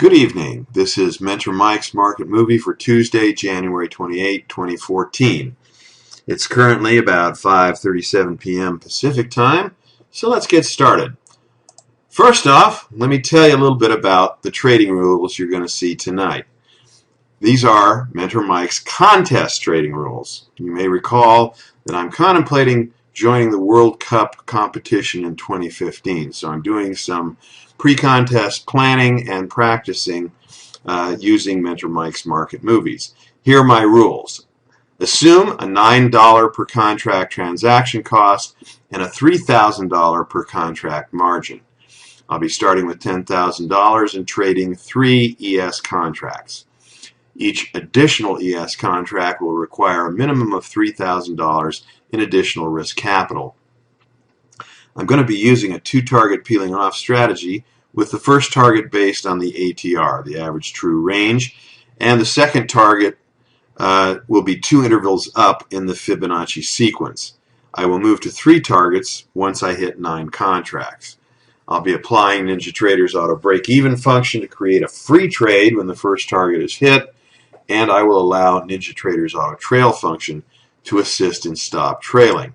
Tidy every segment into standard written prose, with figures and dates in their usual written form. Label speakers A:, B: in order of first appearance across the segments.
A: Good evening. This is Mentor Mike's Market Movie for Tuesday, January 28, 2014. It's currently about 5:37 p.m. Pacific Time, so let's get started. First off, let me tell you a little bit about the trading rules you're going to see tonight. These are Mentor Mike's contest trading rules. You may recall that I'm contemplating joining the World Cup competition in 2015, so I'm doing some pre-contest planning and practicing using Mentor Mike's Market Movies. Here are my rules. Assume a $9 per contract transaction cost and a $3,000 per contract margin. I'll be starting with $10,000 and trading 3 ES contracts. Each additional ES contract will require a minimum of $3,000 in additional risk capital. I'm going to be using a 2-target peeling off strategy with the first target based on the ATR, the average true range, and the second target will be 2 intervals up in the Fibonacci sequence. I will move to 3 targets once I hit 9 contracts. I'll be applying NinjaTrader's auto break-even function to create a free trade when the first target is hit, and I will allow NinjaTrader's auto trail function to assist in stop trailing.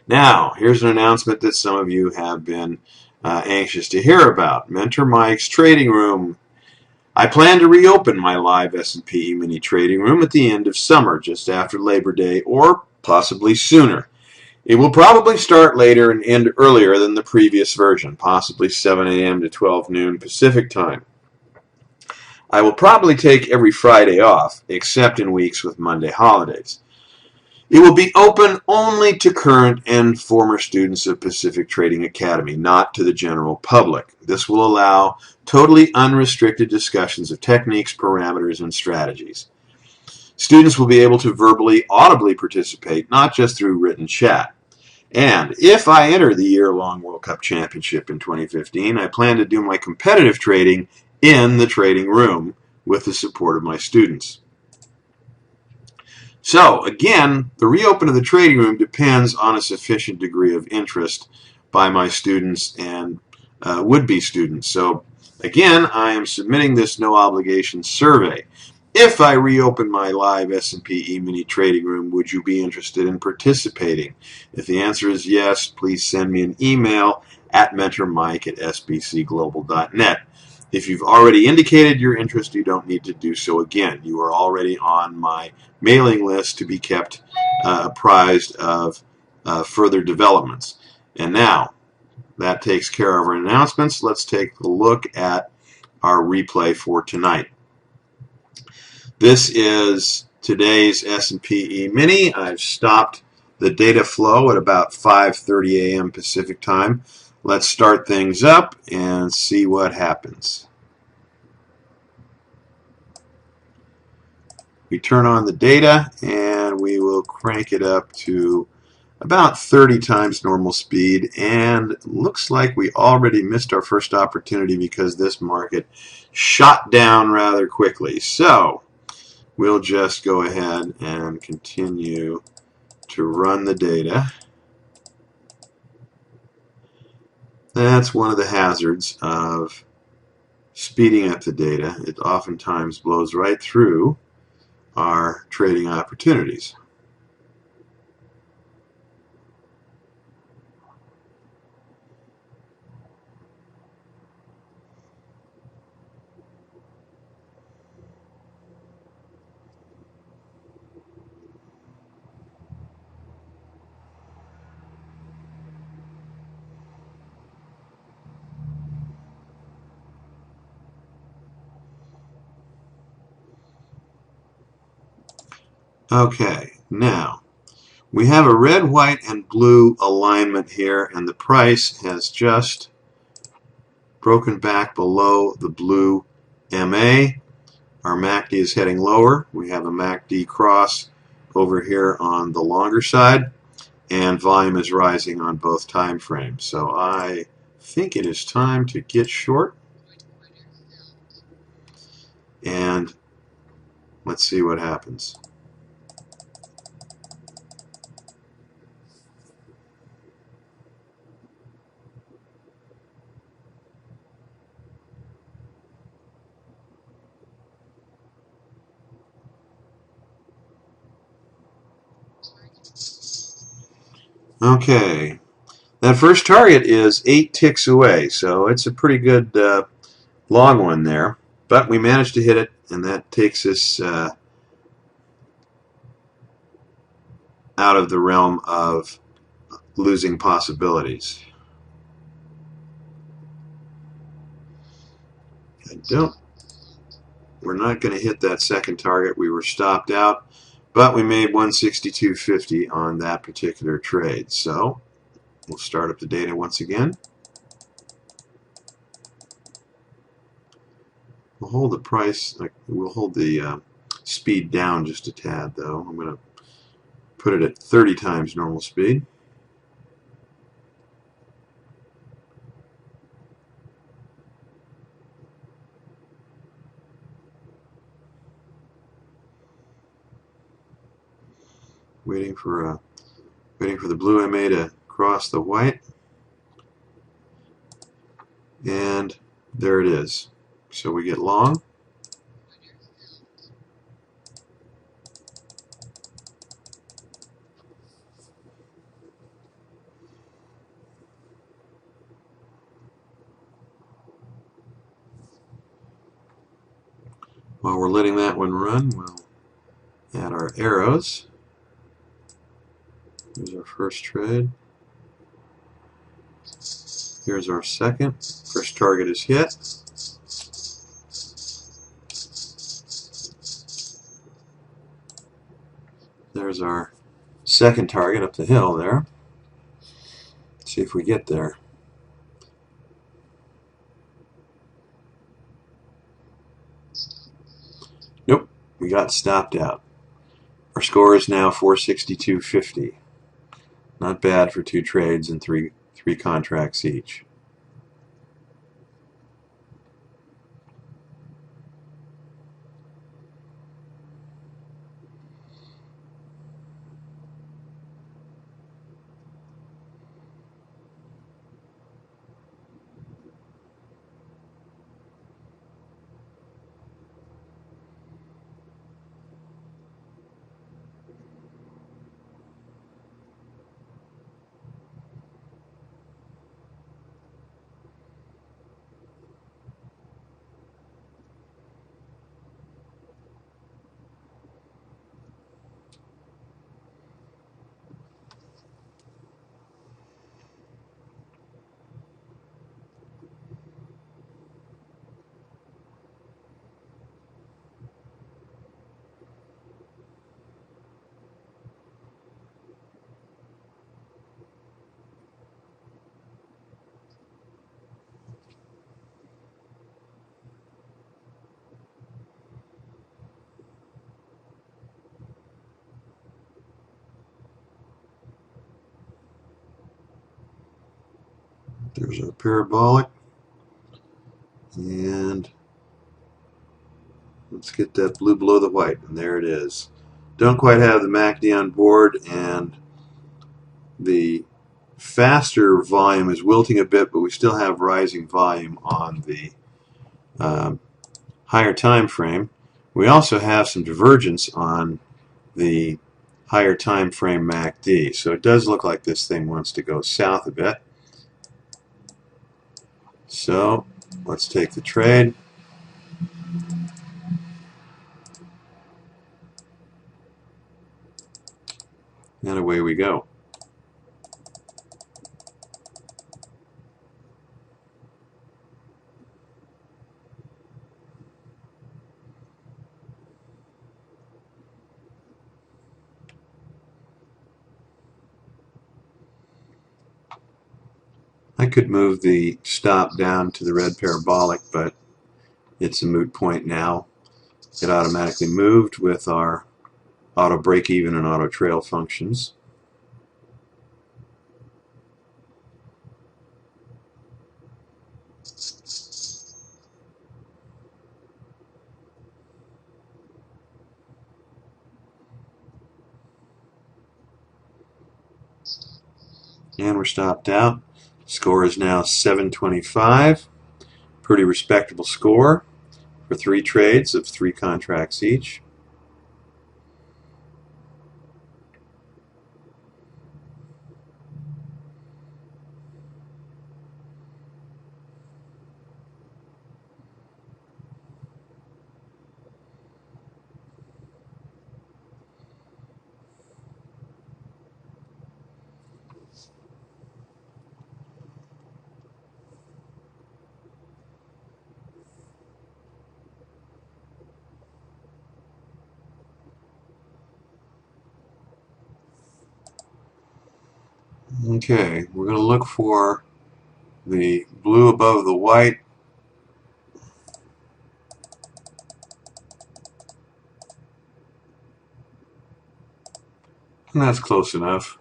A: Now, here's an announcement that some of you have been anxious to hear about. Mentor Mike's Trading Room. I plan to reopen my live S&P Emini Trading Room at the end of summer, just after Labor Day, or possibly sooner. It will probably start later and end earlier than the previous version, possibly 7 a.m. to 12 noon Pacific Time. I will probably take every Friday off, except in weeks with Monday holidays. It will be open only to current and former students of Pacific Trading Academy, not to the general public. This will allow totally unrestricted discussions of techniques, parameters, and strategies. Students will be able to verbally, audibly participate, not just through written chat. And if I enter the year-long World Cup Championship in 2015, I plan to do my competitive trading in the trading room with the support of my students. So, again, the reopen of the trading room depends on a sufficient degree of interest by my students and would-be students. So, again, I am submitting this no-obligation survey. If I reopen my live S&P Emini Trading Room, would you be interested in participating? If the answer is yes, please send me an email at mentormike@sbcglobal.net. If you've already indicated your interest, you don't need to do so again. You are already on my mailing list to be kept apprised of further developments. And now, that takes care of our announcements. Let's take a look at our replay for tonight. This is today's S&P E-mini. I've stopped the data flow at about 5:30 a.m. Pacific Time. Let's start things up and see what happens. We turn on the data and we will crank it up to about 30 times normal speed, and looks like we already missed our first opportunity because this market shot down rather quickly. So we'll just go ahead and continue to run the data. That's one of the hazards of speeding up the data. It oftentimes blows right through our trading opportunities. Okay, now we have a red, white, and blue alignment here, and the price has just broken back below the blue MA. Our MACD is heading lower. We have a MACD cross over here on the longer side, and volume is rising on both time frames. So I think it is time to get short, and let's see what happens. Okay, that first target is 8 ticks away, so it's a pretty good long one there. But we managed to hit it, and that takes us out of the realm of losing possibilities. We're not going to hit that second target. We were stopped out, but we made 162.50 on that particular trade. So we'll start up the data once again. We'll hold the price, we'll hold the speed down just a tad though. I'm going to put it at 30 times normal speed. Waiting for the blue MA to cross the white, and there it is. So we get long. While we're letting that one run, we'll add our arrows. Here's our first trade. Here's our second. First target is hit. There's our second target up the hill there. Let's see if we get there. Nope, we got stopped out. Our score is now 462.50. Not bad for 2 trades and three contracts each. There's our parabolic, and let's get that blue below the white, and there it is. Don't quite have the MACD on board, and the faster volume is wilting a bit, but we still have rising volume on the higher time frame. We also have some divergence on the higher time frame MACD, so it does look like this thing wants to go south a bit. So let's take the trade. And away we go. I could move the stop down to the red parabolic, but it's a moot point now. It automatically moved with our auto break even and auto trail functions. And we're stopped out. Score is now 725. Pretty respectable score for 3 trades of 3 contracts each. Okay, we're going to look for the blue above the white. And that's close enough.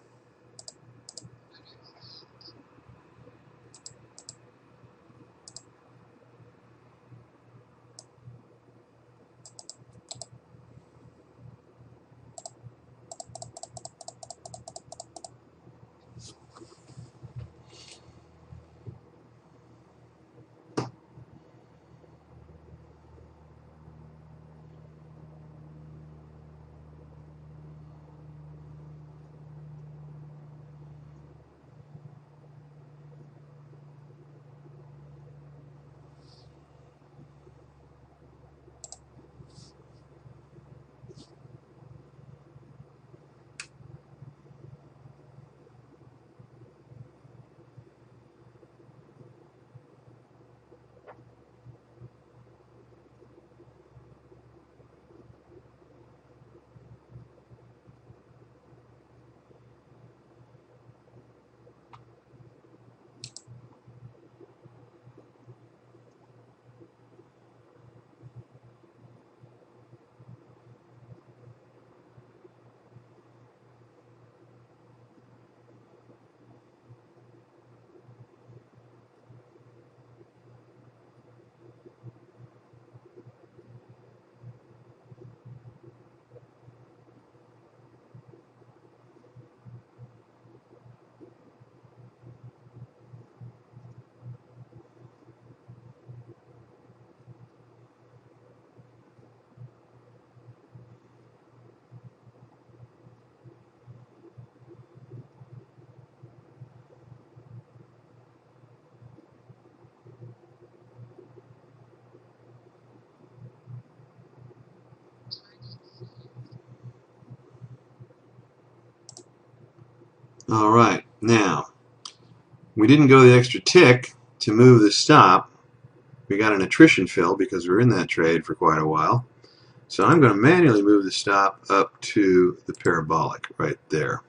A: All right, now we didn't go the extra tick to move the stop. We got an attrition fill because we were in that trade for quite a while. So I'm going to manually move the stop up to the parabolic right there.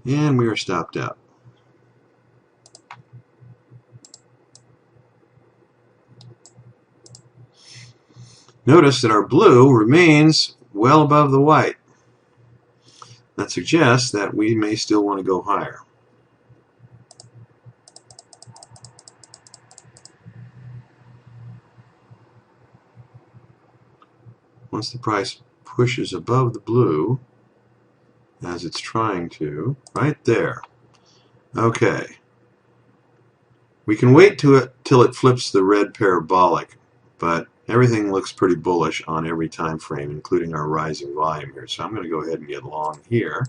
A: And we are stopped out. Notice that our blue remains well above the white. That suggests that we may still want to go higher. Once the price pushes above the blue, as it's trying to, right there. Okay. We can wait till it flips the red parabolic, but everything looks pretty bullish on every time frame, including our rising volume here. So I'm going to go ahead and get long here.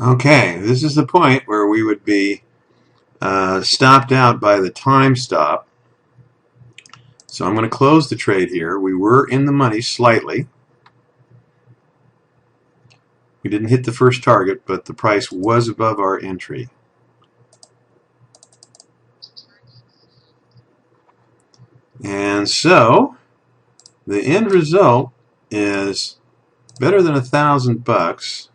A: Okay, this is the point where we would be stopped out by the time stop. So I'm going to close the trade here. We were in the money slightly. We didn't hit the first target, but the price was above our entry. And so the end result is better than $1,000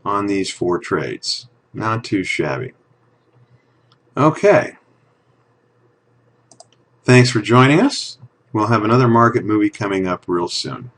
A: on these 4 trades. Not too shabby. Okay. Thanks for joining us. We'll have another market movie coming up real soon.